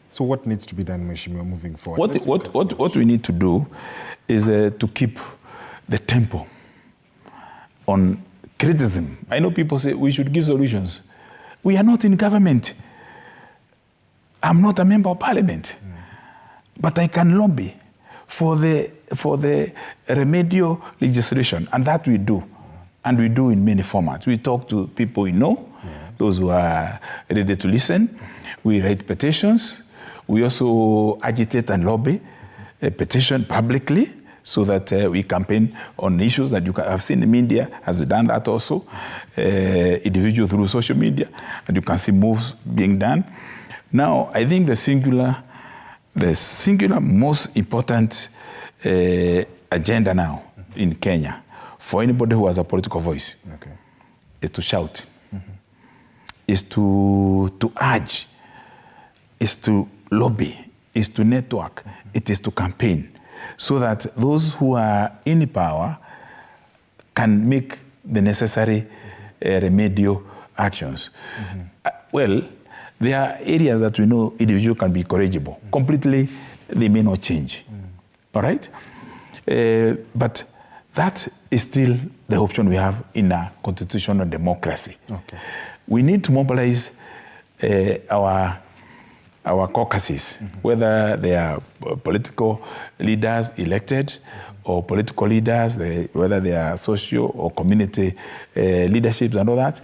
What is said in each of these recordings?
So what needs to be done, Mheshimiwa, moving forward? What we need to do is to keep the tempo on criticism. I know people say we should give solutions. We are not in government. I'm not a member of parliament, but I can lobby for the remedial legislation, and that we do. And we do in many formats. We talk to people we know, those who are ready to listen. We write petitions. We also agitate and lobby a petition publicly so that we campaign on issues that you have seen. The media has done that also, individual through social media, and you can see moves being done. Now, I think the singular most important agenda now in Kenya for anybody who has a political voice is to shout, is to urge, is to lobby, is to network, it is to campaign, so that those who are in power can make the necessary remedial actions. Well, there are areas that we know individual can be corrigible. Completely, they may not change. All right? But that is still the option we have in a constitutional democracy. We need to mobilize our caucuses, whether they are political leaders elected or political leaders, whether they are social or community leaderships and all that.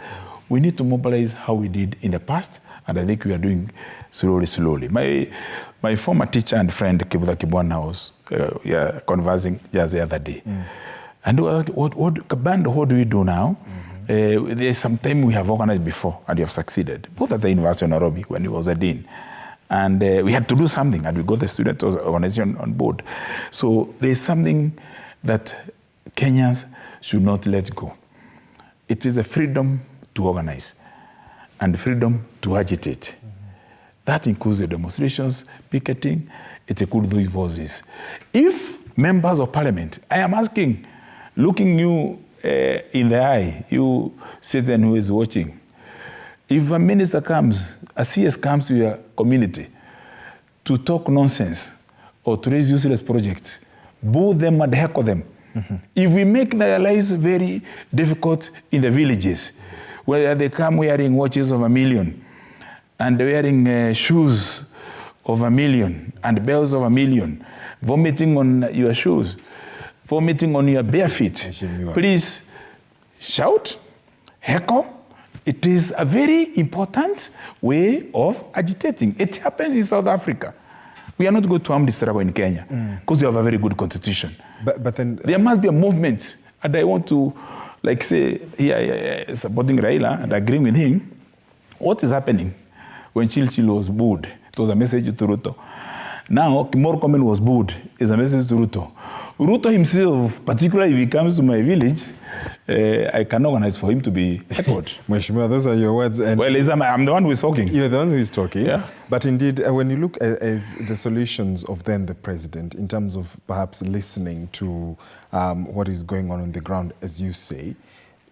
We need to mobilize how we did in the past, and I think we are doing slowly. My former teacher and friend, Kabando Wa Kabando, was conversing just the other day. And he was asking, Kabando, what do we do now? There's some time we have organized before, and you have succeeded, both at the University of Nairobi when he was a dean. And we had to do something, and we got the student organization on board. So there's something that Kenyans should not let go. It is a freedom to organize and freedom to agitate. That includes the demonstrations, picketing, it includes those voices. If members of parliament, I am asking, looking you in the eye, you citizen who is watching, if a minister comes, a CS comes to your community to talk nonsense or to raise useless projects, boo them and heckle them. If we make their lives very difficult in the villages, where they come wearing watches of $1 million and wearing shoes of $1 million and bells of $1 million, vomiting on your shoes, vomiting on your bare feet, please shout, heckle. It is a very important way of agitating. It happens in South Africa. We are not going to arm the struggle in Kenya because we have a very good constitution. But then there must be a movement, and I want to, like say, here supporting Raila and agreeing with him. What is happening when Chilchil was booed? It was a message to Ruto. Now, Kimor Komen was booed. It's a message to Ruto. Ruto himself, particularly if he comes to my village, I can organize for him to be heckled. Mheshimiwa, those are your words. And well, I'm the one who is talking. You're the one who is talking. Yeah. But indeed, when you look at the solutions of then the president, in terms of perhaps listening to what is going on the ground, as you say,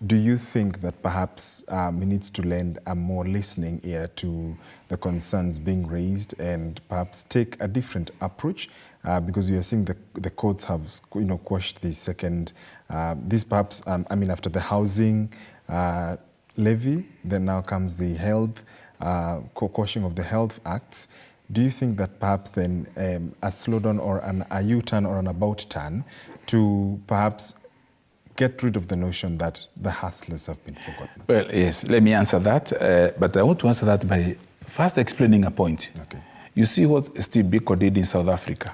do you think that perhaps he needs to lend a more listening ear to the concerns being raised and perhaps take a different approach? Because we are seeing the courts have, quashed the second, this perhaps, after the housing levy, then now comes the health, quashing of the health acts. Do you think that perhaps then a slowdown or a U-turn or an about turn to perhaps get rid of the notion that the hustlers have been forgotten? Well, yes, let me answer that. But I want to answer that by first explaining a point. You see what Steve Biko did in South Africa.